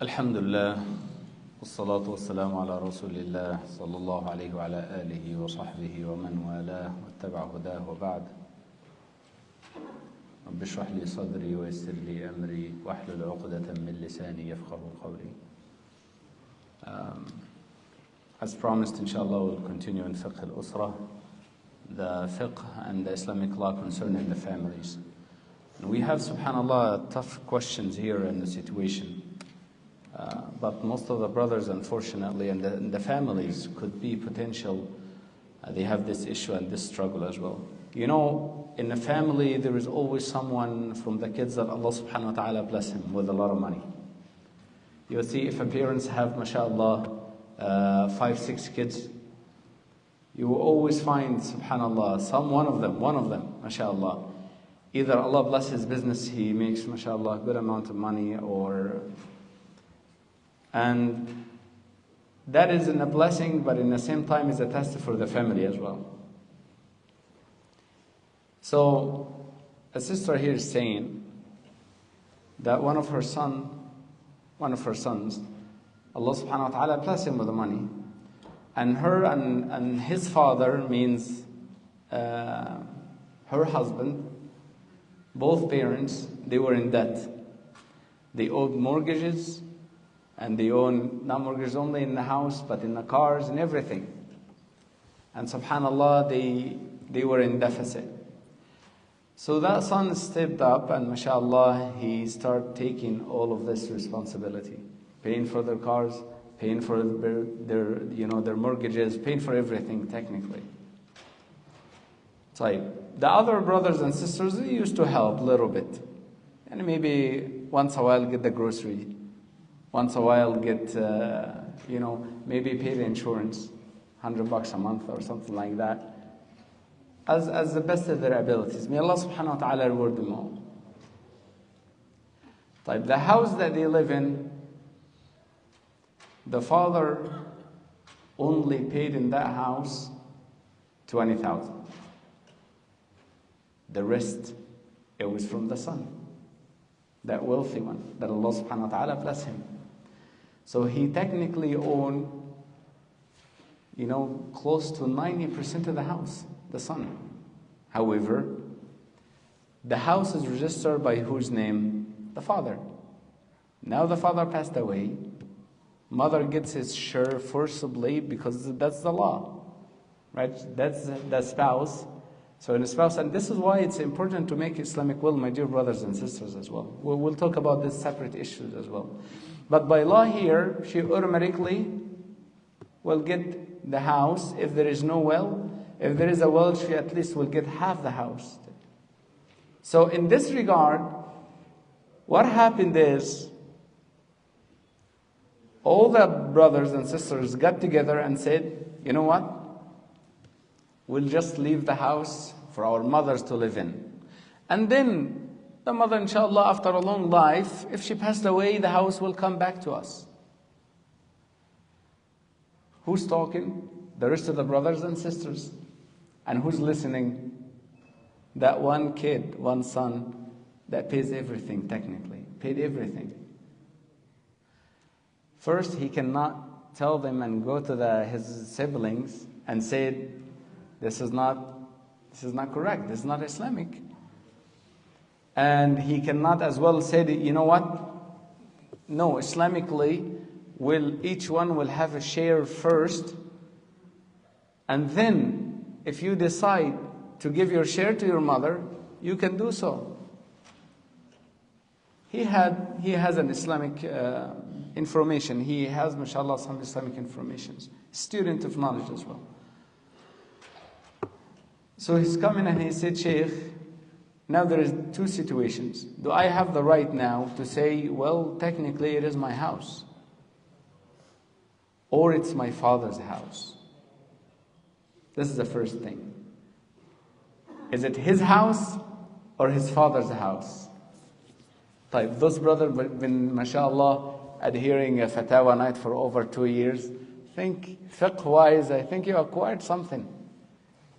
Alhamdulillah, wassalatu wassalamu ala rasulillah, sallallahu alayhi wa ala alihi wa sahbihi wa man walah, wattaba'a hudah wa ba'd. Rabbi shrah li sadri wa yassir li amri, wahlul 'uqdatan min lisani yafqahu qawli. As promised, inshallah, we'll continue in Fiqh al-Usra, the fiqh and the Islamic law concerning the families. And we have, subhanAllah, tough questions here in the situation. But most of the brothers, unfortunately, and the families could be potential. They have this issue and this struggle as well. You know, in a family, there is always someone from the kids that Allah subhanahu wa ta'ala bless him with a lot of money. You'll see if a parents have, mashallah, 5, 6 kids, you will always find, subhanallah, one of them, mashallah, either Allah bless his business, he makes, mashallah, a good amount of money, and that is a blessing, but in the same time is a test for the family as well. So, a sister here is saying that one of her sons, Allah subhanahu wa ta'ala blessed him with the money. And her and his father, means her husband, both parents, they were in debt. They owed mortgages, and they own not mortgages only in the house, but in the cars and everything. And subhanallah, they were in deficit. So that son stepped up, and mashallah, he started taking all of this responsibility, paying for their cars, paying for their mortgages, paying for everything technically. So the other brothers and sisters, they used to help a little bit, and maybe once a while get the grocery, once a while get maybe pay the insurance, $100 a month or something like that, as the best of their abilities. May Allah subhanahu wa ta'ala reward them all. The house that they live in, the father only paid in that house $20,000. The rest, it was from the son, that wealthy one, that Allah subhanahu wa ta'ala bless him. So he technically owned, close to 90% of the house, the son. However, the house is registered by whose name? The father. Now the father passed away. Mother gets his share forcibly because that's the law, right? That's the spouse. So in a spouse, and this is why it's important to make Islamic will, my dear brothers and sisters, as well. We'll talk about these separate issues as well. But by law here, she automatically will get the house. If there is no well, if there is a well, she at least will get half the house. So in this regard, what happened is, all the brothers and sisters got together and said, you know what? We'll just leave the house for our mothers to live in. And then the mother, inshallah, after a long life, if she passed away, the house will come back to us. Who's talking? The rest of the brothers and sisters. And who's listening? That one kid, one son, that pays everything technically, paid everything. First, he cannot tell them and go to his siblings and say, this is not correct, this is not Islamic. And he cannot as well say, you know what? No, Islamically, each one will have a share first, and then if you decide to give your share to your mother, you can do so. He has an Islamic information. He has, mashallah, some Islamic informations. Student of knowledge as well. So he's coming and he said, Shaykh, now there is 2 situations. Do I have the right now to say, well, technically it is my house, or it's my father's house? This is the first thing. Is it his house or his father's house? Those brothers have been, mashallah, adhering a fatwa night for over 2 years. Fiqh-wise, I think you acquired something.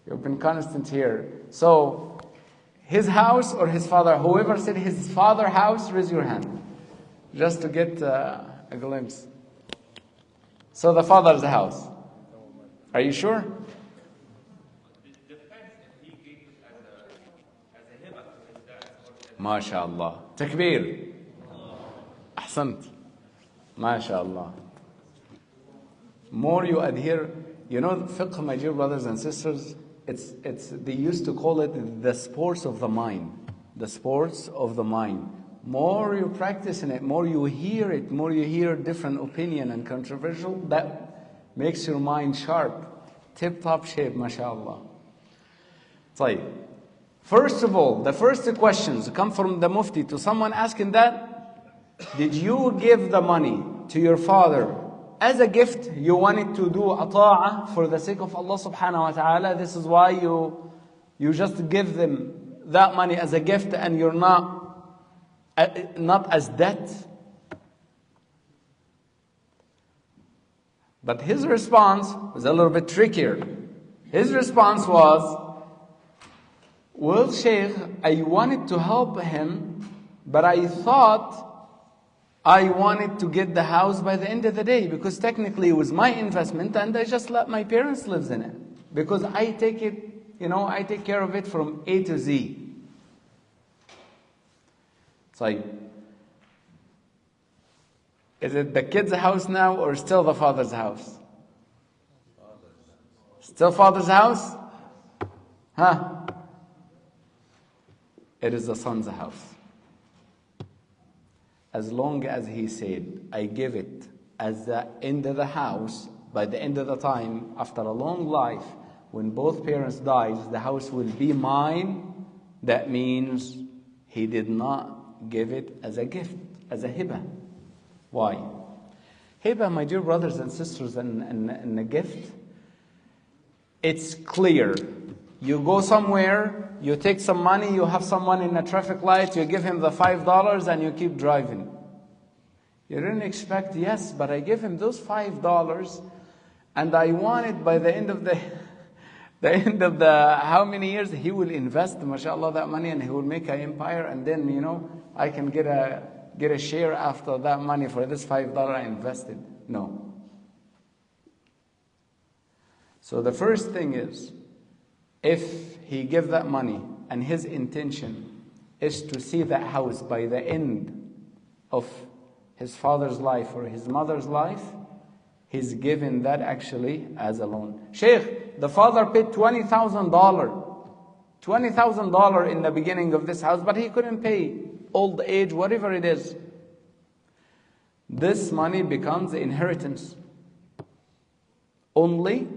You've been constant here. So, his house or his father? Whoever said his father's house, raise your hand. Just to get a glimpse. So the father's house. Are you sure? MashaAllah. Takbir. Ahsant. MashaAllah. More you adhere, you know, fiqh, my dear brothers and sisters, they used to call it the sports of the mind. The sports of the mind. More you practice in it, more you hear it, more you hear different opinion and controversial, that makes your mind sharp. Tip-top shape, mashallah. طيب. First of all, the first questions come from the mufti to someone asking that, did you give the money to your father as a gift? You wanted to do ata'ah for the sake of Allah subhanahu wa ta'ala. This is why you just give them that money as a gift and you're not as debt. But his response was a little bit trickier. His response was, well, Shaykh, I wanted to help him, but I thought I wanted to get the house by the end of the day, because technically it was my investment and I just let my parents live in it. Because I take it, I take care of it from A to Z. It's like, is it the kid's house now or still the father's house? Still father's house? Huh? It is the son's house. As long as he said, I give it as the end of the house, by the end of the time, after a long life, when both parents dies, the house will be mine. That means he did not give it as a gift, as a hibah. Why? Hibah, my dear brothers and sisters, and a gift, it's clear. You go somewhere, you take some money, you have someone in a traffic light, you give him the $5 and you keep driving. You didn't expect, yes, but I give him those $5 and I want it by the end of the how many years he will invest, mashallah, that money, and he will make an empire, and then, I can get a share after that money for this $5 I invested. No. So the first thing is, if he give that money and his intention is to see that house by the end of his father's life or his mother's life, he's given that actually as a loan. Shaykh, the father paid $20,000 in the beginning of this house, but he couldn't pay, old age, whatever it is. This money becomes inheritance. Only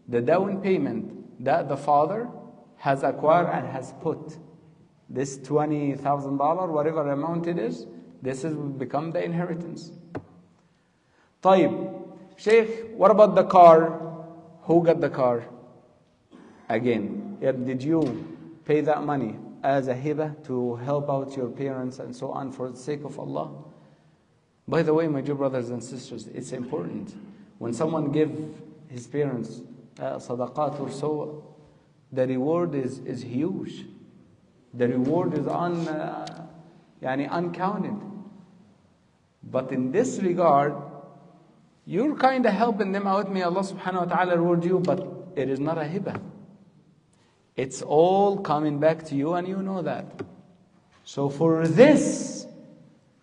the down payment that the father has acquired and has put, this $20,000, whatever amount it is, this will become the inheritance. طيب, Shaykh, what about the car? Who got the car? Again, did you pay that money as a hibah to help out your parents and so on for the sake of Allah? By the way, my dear brothers and sisters, it's important. When someone gives his parents sadaqat or so, the reward is huge. The reward is uncounted. But in this regard, you're kind of helping them out. May Allah subhanahu wa ta'ala reward you, but it is not a hibah. It's all coming back to you, and you know that. So for this,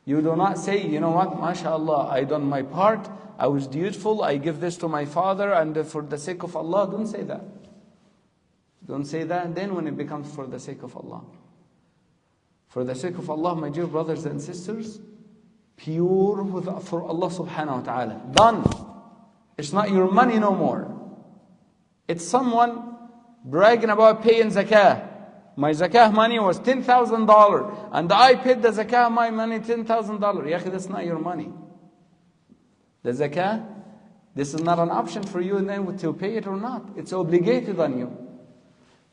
you do not say, you know what, mashallah, I done my part, I was dutiful, I give this to my father, and for the sake of Allah. Don't say that. Don't say that then when it becomes for the sake of Allah. For the sake of Allah, my dear brothers and sisters, pure for Allah subhanahu wa ta'ala. Done. It's not your money no more. It's someone bragging about paying zakah. My zakah money was $10,000 and I paid the zakah my money $10,000. Ya akhi, that's not your money. The zakah, this is not an option for you then to pay it or not. It's obligated on you.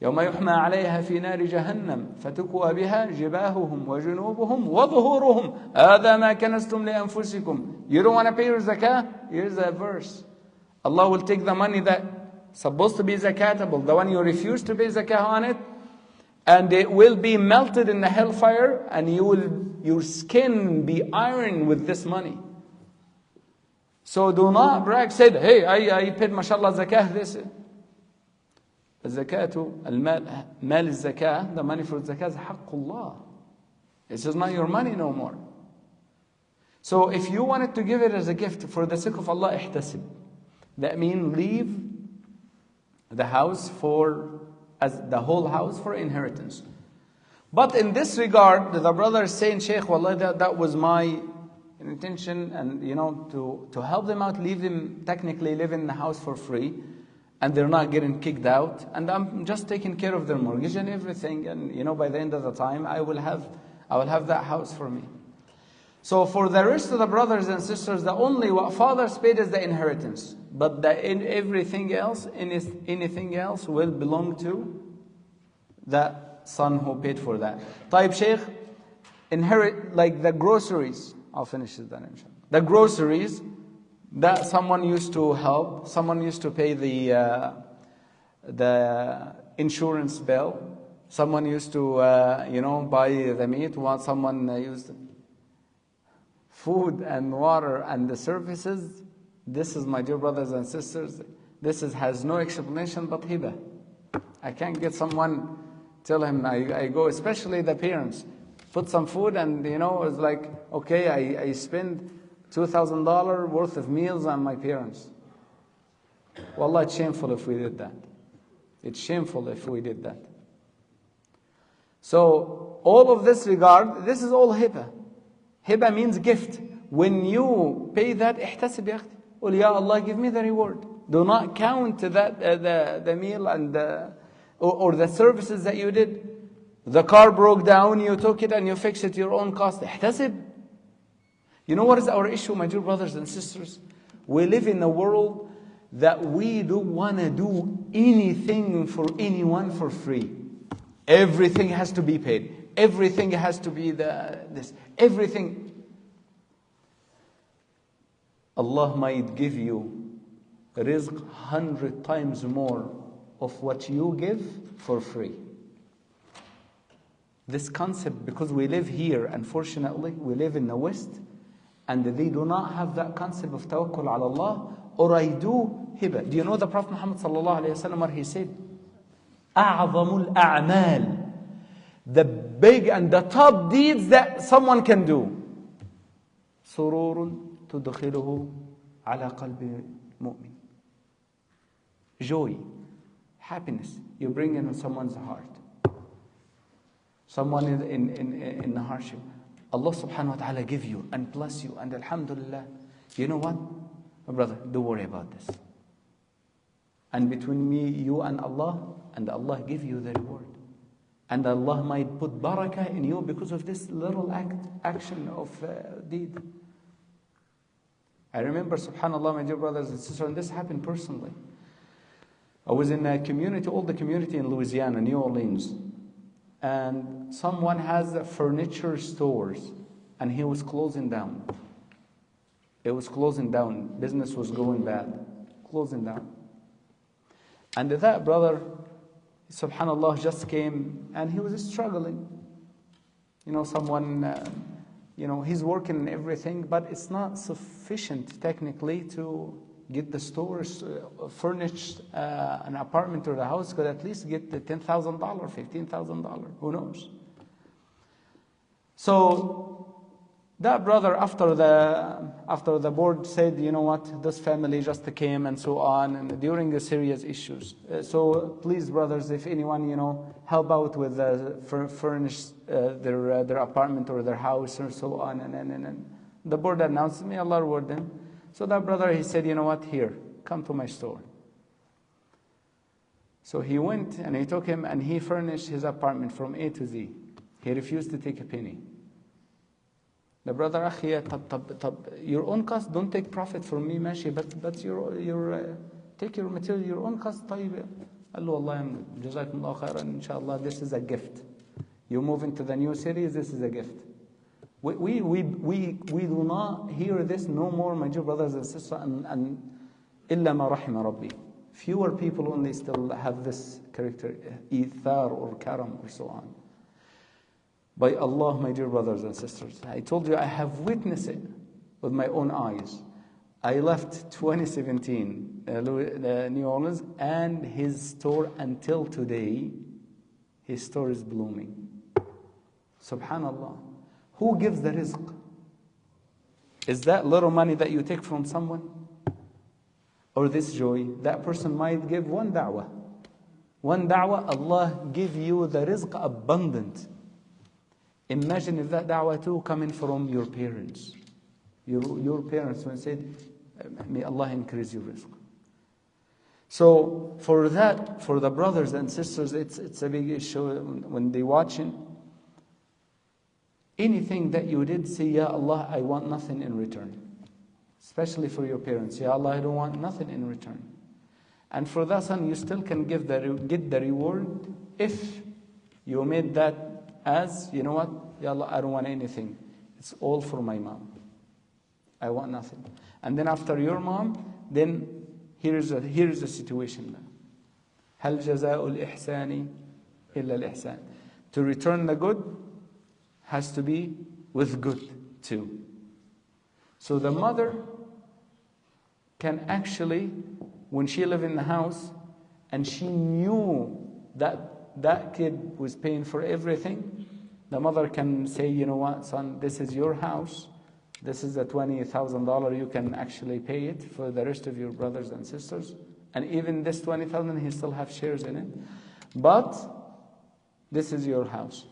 يوم يحمى عليها في نار جهنم فتكوى بها جباههم وجنوبهم وظهورهم هذا ما كنزتم لأنفسكم. You don't want to pay your zakah? Here's a verse. Allah will take the money that supposed to be zakatable, the one you refuse to pay zakah on it, and it will be melted in the hellfire, and your skin be ironed with this money. So do not brag, say, hey, I paid mashallah zakah, this. الزكاة مال الزكاة, the money for zakah is haqqullah. It's just not your money no more. So if you wanted to give it as a gift for the sake of Allah, ihtasib. That means leave the house as the whole house for inheritance. But in this regard, the brother is saying, Shaykh, wallah, that was my intention, and to help them out, leave them technically live in the house for free, and they're not getting kicked out, and I'm just taking care of their mortgage and everything, and by the end of the time I will have that house for me. So for the rest of the brothers and sisters, the only what fathers paid is the inheritance, but anything else will belong to the son who paid for that. Taib Shaykh, inherit like the groceries. I'll finish it then, inshallah. The groceries that someone used to help, someone used to pay the insurance bill, someone used to buy the meat, while someone used food and water and the services. This is, my dear brothers and sisters, has no explanation but hibah. I can't get someone, tell him, I go, especially the parents, put some food, and it's like, okay, I spend $2,000 worth of meals on my parents. Wallah, it's shameful if we did that. It's shameful if we did that. So all of this regard, this is all hibah. Hibah means gift. When you pay that, ihtasib ya akhti. Well, ya Allah, give me the reward. Do not count that the meal and or the services that you did. The car broke down, you took it and you fixed it your own cost. Ihtasib. You know what is our issue, my dear brothers and sisters? We live in a world that we don't want to do anything for anyone for free. Everything has to be paid. Everything has to be this. Everything. Allah might give you rizq 100 times more of what you give for free. This concept, because we live here, unfortunately, we live in the West, and they do not have that concept of tawakkul ala Allah, or I do hibah. Do you know the Prophet Muhammad sallallahu alayhi wa sallam, what he said? أعظم الأعمال, the big and the top deeds that someone can do. سرور تدخله على قلب مؤمن. Joy, happiness, you bring in someone's heart. Someone in the hardship. Allah subhanahu wa ta'ala give you and bless you, and alhamdulillah. You know what? My brother, don't worry about this. And between me, you and Allah give you the reward. And Allah might put barakah in you because of this little action of deed. I remember, subhanallah, my dear brothers and sisters, and this happened personally. I was in a community, all the community in Louisiana, New Orleans. And someone has furniture stores, and he was closing down. It was closing down. Business was going bad. Closing down. And that brother, subhanallah, just came, and he was struggling. Someone, he's working and everything, but it's not sufficient technically to get the stores furnished, an apartment or the house could at least get the $10,000, $15,000, who knows. So that brother, after the board said, you know what, this family just came and so on, and during the serious issues. So please, brothers, if anyone, help out with furnish their apartment or their house or so on, and the board announced, may Allah reward them. So that brother, he said, you know what, here, come to my store. So he went and he took him and he furnished his apartment from A to Z. He refused to take a penny. The brother, akhi, your own cost, don't take profit from me, mashi, but take your material, your own cost, طيب. قال له والله جزاكم الله خيرا, inshallah, this is a gift. You move into the new series, this is a gift. We do not hear this no more, my dear brothers and sisters, and إلا ما رحم ربي. Fewer people only still have this character, ithar or karam or so on. By Allah, my dear brothers and sisters, I told you I have witnessed it with my own eyes. I left 2017 New Orleans, and his store until today, his store is blooming. Subhanallah. Who gives the rizq? Is that little money that you take from someone? Or this joy? That person might give one da'wah. One da'wah, Allah give you the rizq abundant. Imagine if that da'wah too coming from your parents. Your parents when said, may Allah increase your rizq. So for that, for the brothers and sisters, it's a big issue when they watching. Anything that you did, say, Ya Allah, I want nothing in return. Especially for your parents. Ya Allah, I don't want nothing in return. And for that son, you still can get the reward if you made that as, you know what, Ya Allah, I don't want anything. It's all for my mom. I want nothing. And then after your mom, then here is the situation. هل جزاء الإحسان إلا الإحسان. To return the good has to be with good too. So the mother can actually, when she lived in the house and she knew that that kid was paying for everything, the mother can say, you know what, son, this is your house. This is the $20,000. You can actually pay it for the rest of your brothers and sisters. And even this $20,000, he still have shares in it. But this is your house.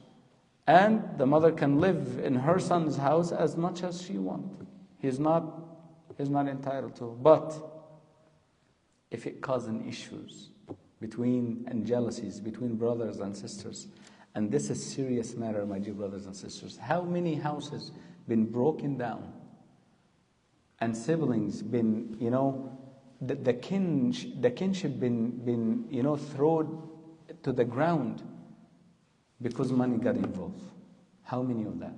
And the mother can live in her son's house as much as she wants. He's not entitled to. But if it causes issues between and jealousies between brothers and sisters, and this is a serious matter, my dear brothers and sisters. How many houses been broken down and siblings been, you know, the kinship been you know, thrown to the ground because money got involved? How many of that?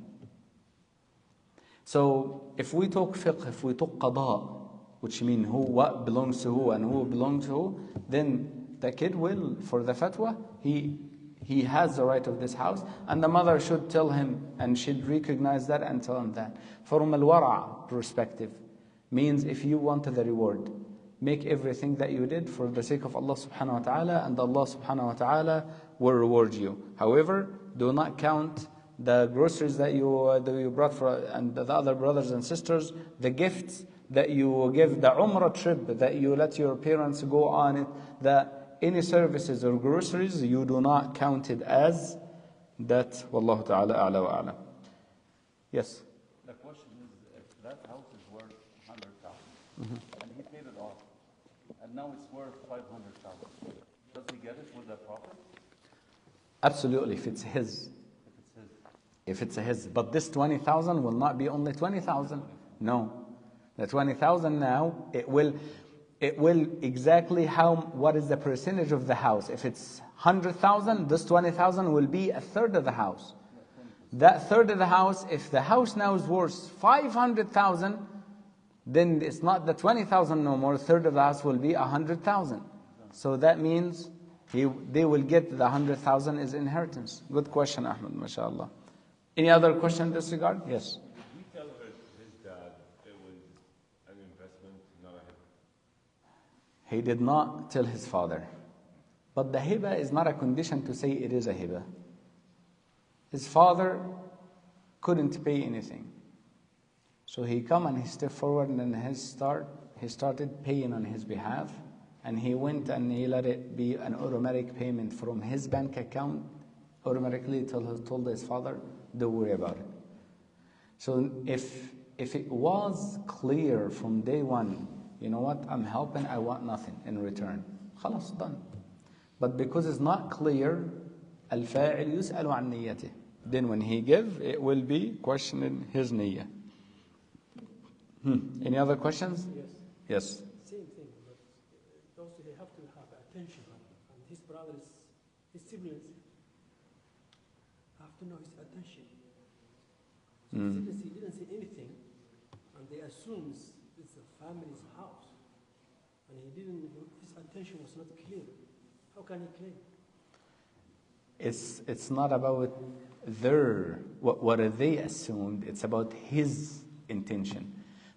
So if we talk fiqh, if we talk qada, which means what belongs to who and who belongs to who, then the kid will, for the fatwa, he has the right of this house, and the mother should tell him and should recognize that and tell him that. From al-wara' perspective, means if you want the reward, make everything that you did for the sake of Allah subhanahu wa ta'ala, and Allah subhanahu wa ta'ala will reward you. However, do not count the groceries that you brought for, and the other brothers and sisters, the gifts that you give, the umrah trip that you let your parents go on it, any services or groceries, you do not count it as that. Wallahu ta'ala a'la wa a'lam. Yes? The question is, if that house is worth 100,000, and he paid it off, and now it's worth 500,000, does he get it with the profit? Absolutely, if it's his. If it's his. But this 20,000 will not be only 20,000. No. The 20,000 now, it will exactly what is the percentage of the house. If it's 100,000, this 20,000 will be a third of the house. That third of the house, if the house now is worth 500,000, then it's not the 20,000 no more. A third of the house will be 100,000. So that means they will get the 100,000 as inheritance. Good question, Ahmed, mashallah. Any other question in this regard? Yes. Did he tell his dad it was an investment, not a hibah? He did not tell his father. But the hibah is not a condition to say it is a hibah. His father couldn't pay anything. So he come and he stepped forward, and then he started paying on his behalf. And he went and he let it be an automatic payment from his bank account, automatically told his father, don't worry about it. So if it was clear from day one, you know what, I'm helping, I want nothing in return, خلاص, done. But because it's not clear, الفاعل يسأل عن نيته. Then when he give, it will be questioning his niyyah. Any other questions? Yes. Yes. Same thing, but also they have to have attention. And his brothers, his siblings, have to know his attention. So he didn't say anything, and they assume it's the family's house. And his attention was not clear. How can he claim? It's not about what they assumed, it's about his intention.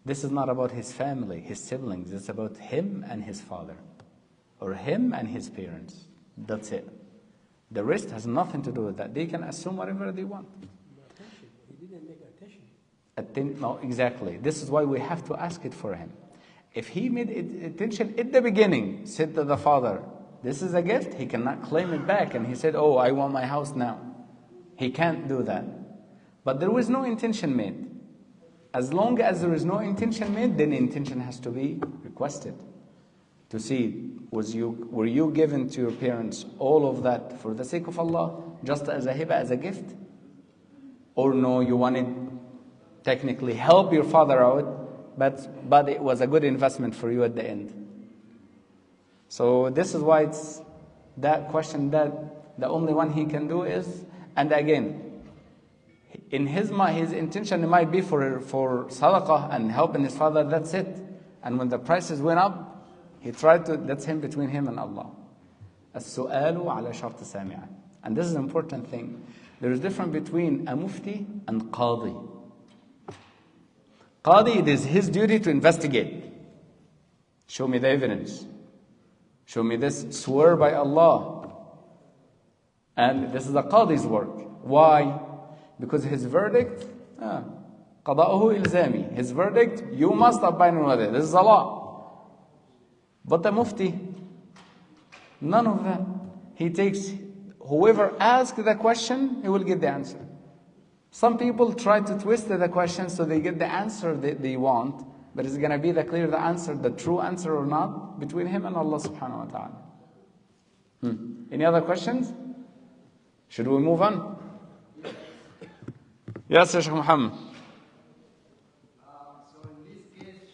This is not about his family, his siblings. It's about him and his father, or him and his parents. That's it. The rest has nothing to do with that. They can assume whatever they want. He didn't make attention. No, exactly. This is why we have to ask it for him. If he made attention at the beginning, said to the father, this is a gift, he cannot claim it back. And he said, oh, I want my house now. He can't do that. But there was no intention made. As long as there is no intention made, then intention has to be requested. To see, were you given to your parents all of that for the sake of Allah, just as a hiba, as a gift? Or no, you wanted technically help your father out, but it was a good investment for you at the end. So this is why it's that question that the only one he can do is, and again, in his mind, his intention might be for sadaqah and helping his father, that's it. And when the prices went up, he tried to, that's him, between him and Allah. As-su'alu ala shart sami'an. And this is an important thing. There is difference between a mufti and qadi. Qadi, it is his duty to investigate. Show me the evidence. Show me this, swear by Allah. And this is the qadi's work. Why? Because his verdict, qada'uhu ilzami. His verdict, you must abide with it. This is the law. But the mufti, none of that. He takes, whoever asks the question, he will get the answer. Some people try to twist the question so they get the answer that they want, but it's going to be the answer, the true answer or not, between him and Allah subhanahu wa ta'ala. Any other questions? Should we move on? Yes, Shaykh Mahmoud. So in this case,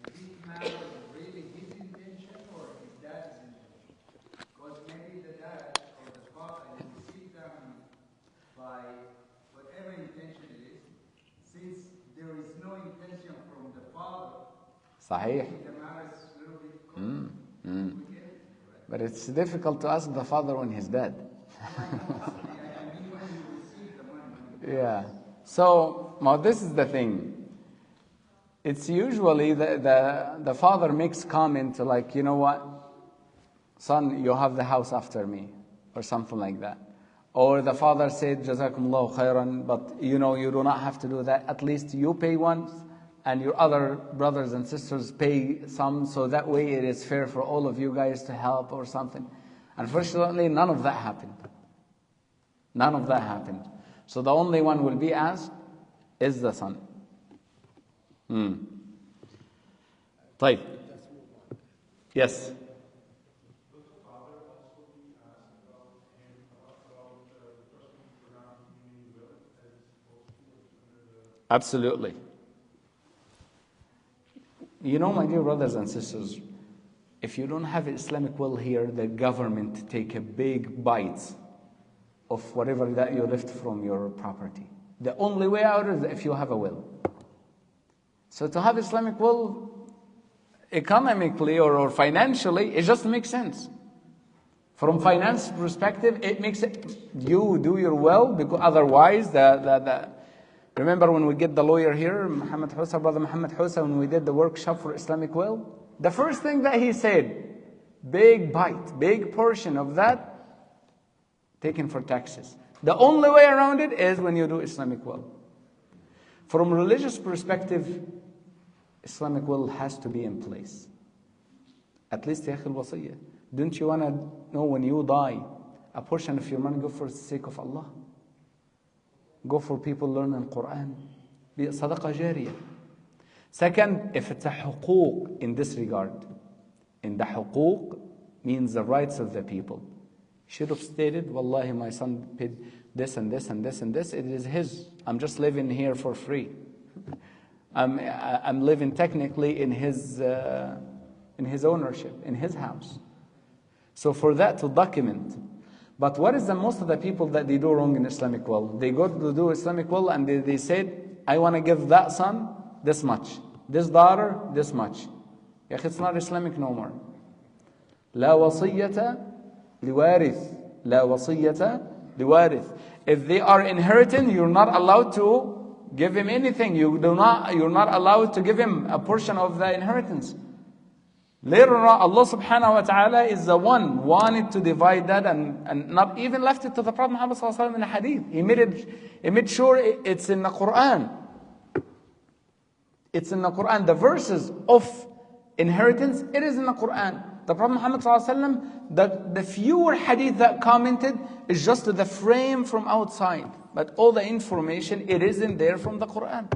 this man was really his intention or his dad's intention? Because maybe the dad or the father will sit down by whatever intention it is, since there is no intention from the father. Sahih. The matter is a little bit complicated. But it's difficult to ask the father when he's dead. Yeah. So, now this is the thing. It's usually the father makes comment like, you know what, son, you have the house after me, or something like that. Or the father said, Jazakumullahu khairan, but you know, you do not have to do that. At least you pay once, and your other brothers and sisters pay some, so that way it is fair for all of you guys to help or something. Unfortunately, none of that happened. None of that happened. So the only one will be asked is the son. طيب. Yes. Absolutely. You know, my dear brothers and sisters, if you don't have Islamic will here, the government take a big bite of whatever that you left from your property. The only way out is if you have a will. So to have Islamic will, economically or financially, it just makes sense. From finance perspective, it makes it, you do your will, because otherwise, remember when we get the lawyer here, Muhammad Husa, brother Muhammad Husa, when we did the workshop for Islamic will, the first thing that he said, big bite, big portion of that, taken for taxes. The only way around it is when you do Islamic will. From a religious perspective, Islamic will has to be in place. At least, ya akhi al-wasiyya. Don't you want to know when you die, a portion of your money go for the sake of Allah? Go for people learning Quran. Be a sadaqah jariyah. Second, if it's a huquq in this regard, in the huquq means the rights of the people. Should have stated, Wallahi, my son paid this and this and this and this. It is his. I'm just living here for free. I'm living technically in his ownership, in his house. So for that to document. But what is the most of the people that they do wrong in Islamic will? They go to do Islamic will and they said, I want to give that son this much, this daughter this much. It's not Islamic no more. لا وصية لوارث. لا وصية لوارث. If they are inheriting, you're not allowed to Give him anything. You're not allowed to give him a portion of the inheritance. Later on, Allah subhanahu wa ta'ala is the one wanted to divide that and not even left it to the Prophet Muhammad sallallahu alaihi wasallam in a hadith. He made sure it's in the Quran. It's in the Quran. The verses of inheritance, it is in the Quran. The Prophet Muhammad sallallahu alaihi wasallam, the fewer hadith that commented is just the frame from outside. But all the information, it isn't there from the Quran.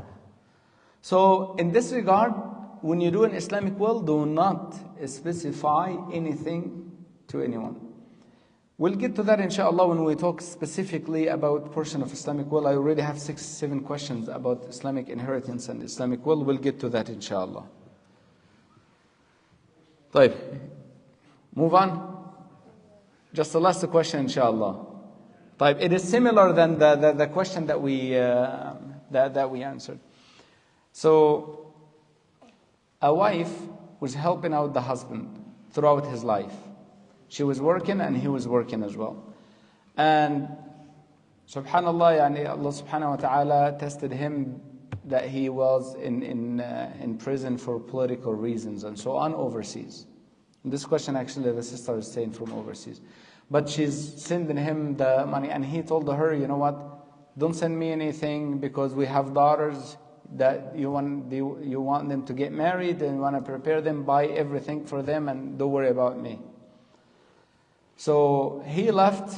So in this regard, when you do an Islamic will, do not specify anything to anyone. We'll get to that inshallah when we talk specifically about portion of Islamic will. I already have 6-7 questions about Islamic inheritance and Islamic will. We'll get to that inshallah. طيب. Move on. Just the last question inshallah. طيب. It is similar than the question that we answered. So a wife was helping out the husband throughout his life. She was working and he was working as well. And subhanallah, Allah subhanahu wa ta'ala tested him that he was in prison for political reasons and so on overseas. And this question actually the sister is saying from overseas. But she's sending him the money and he told her, you know what, don't send me anything because we have daughters that you want them to get married and you want to prepare them, buy everything for them and don't worry about me. So he left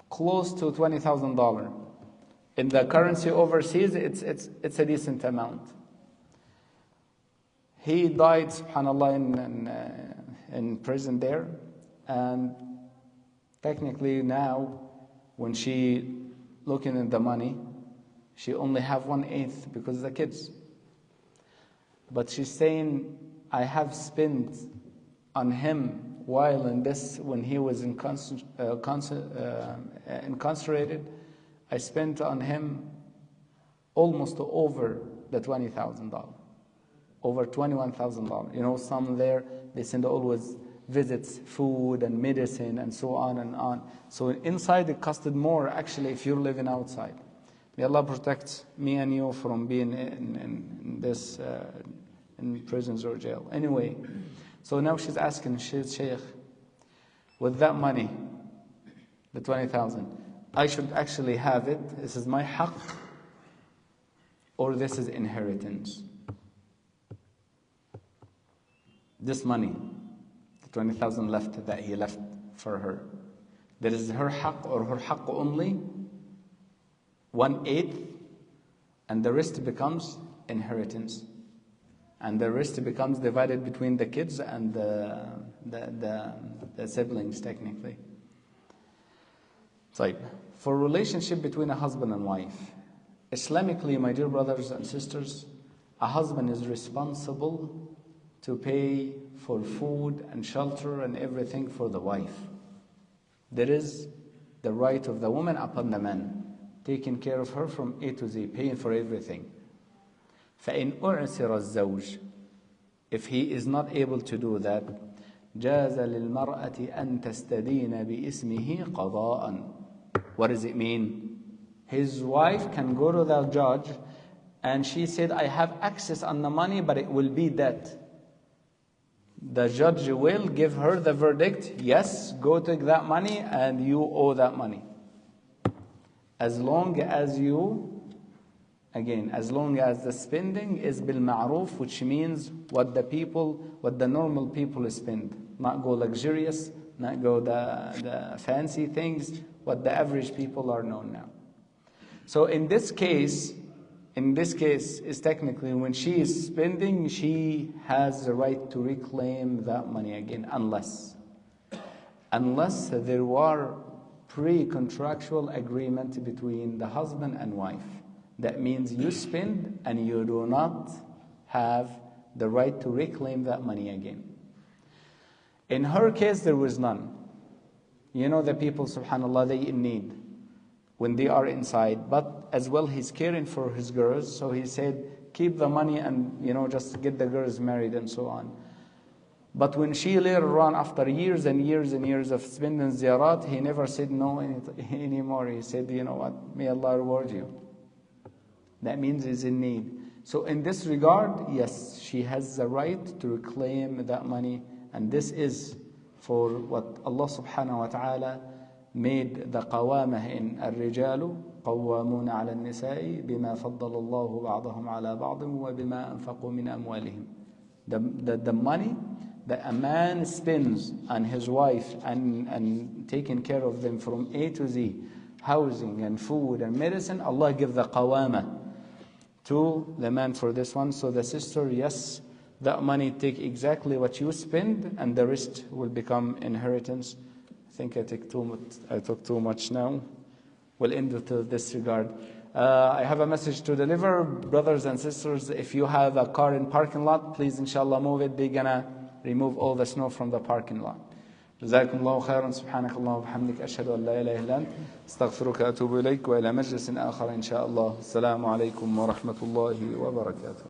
close to $20,000. In the currency overseas, it's a decent amount. He died, subhanAllah, in prison there. And technically now, when she looking at the money, she only have 1/8 because of the kids. But she's saying, I have spent on him while in this, when he was incarcerated, I spent on him almost over the $20,000, over $21,000. You know, some there, they send always visits, food and medicine and so on and on. So inside it costed more actually if you're living outside. May Allah protect me and you from being in this, in prisons or jail. Anyway, so now she's asking, Shaykh, with that money, the 20,000, I should actually have it. This is my haqq, or this is inheritance. This money, the 20,000 left that he left for her, that is her haqq or her haqq only, 1/8, and the rest becomes inheritance. And the rest becomes divided between the kids and the siblings, technically. So, for relationship between a husband and wife, Islamically, my dear brothers and sisters, a husband is responsible to pay for food and shelter and everything for the wife. There is the right of the woman upon the man, taking care of her from A to Z, paying for everything. فَإِنْ أُعْسِرَ الزَّوْجِ, if he is not able to do that, جَازَ لِلْمَرْأَةِ أَن تَسْتَدِينَ بِإِسْمِهِ قَضَاءً. What does it mean? His wife can go to the judge and she said, I have access on the money, but it will be debt. The judge will give her the verdict, yes, go take that money and you owe that money. As long as as long as the spending is bil ma'ruf, which means what the normal people spend. Not go luxurious, not go the fancy things, what the average people are known now. So in this case is technically when she is spending, she has the right to reclaim that money again, unless there were pre-contractual agreement between the husband and wife. That means you spend and you do not have the right to reclaim that money again. In her case, there was none. You know, the people, subhanAllah, they in need when they are inside. But as well, he's caring for his girls. So he said, keep the money and, just get the girls married and so on. But when she later on, after years and years and years of spending ziyarat, he never said no anymore. He said, you know what, may Allah reward you. That means is in need. So in this regard, yes, she has the right to reclaim that money, and this is for what Allah subhanahu wa ta'ala made the qawamah in الرجال قوامون على النساء بما فضل الله بعضهم على بعض وبما أنفقوا من أموالهم. The money that a man spends on his wife and taking care of them from A to Z, housing and food and medicine, Allah give the qawamah to the man for this one. So the sister, yes, that money take exactly what you spend, and the rest will become inheritance. I think I took too much now. We'll end with this regard. I have a message to deliver. Brothers and sisters, if you have a car in parking lot, please inshallah move it. They're gonna remove all the snow from the parking lot. جزاكم الله خيرا سبحانك اللهم وبحمدك أشهد أن لا إله إلا أنت استغفرك وأتوب إليك وإلى مجلس آخر إن شاء الله. السلام عليكم ورحمة الله وبركاته.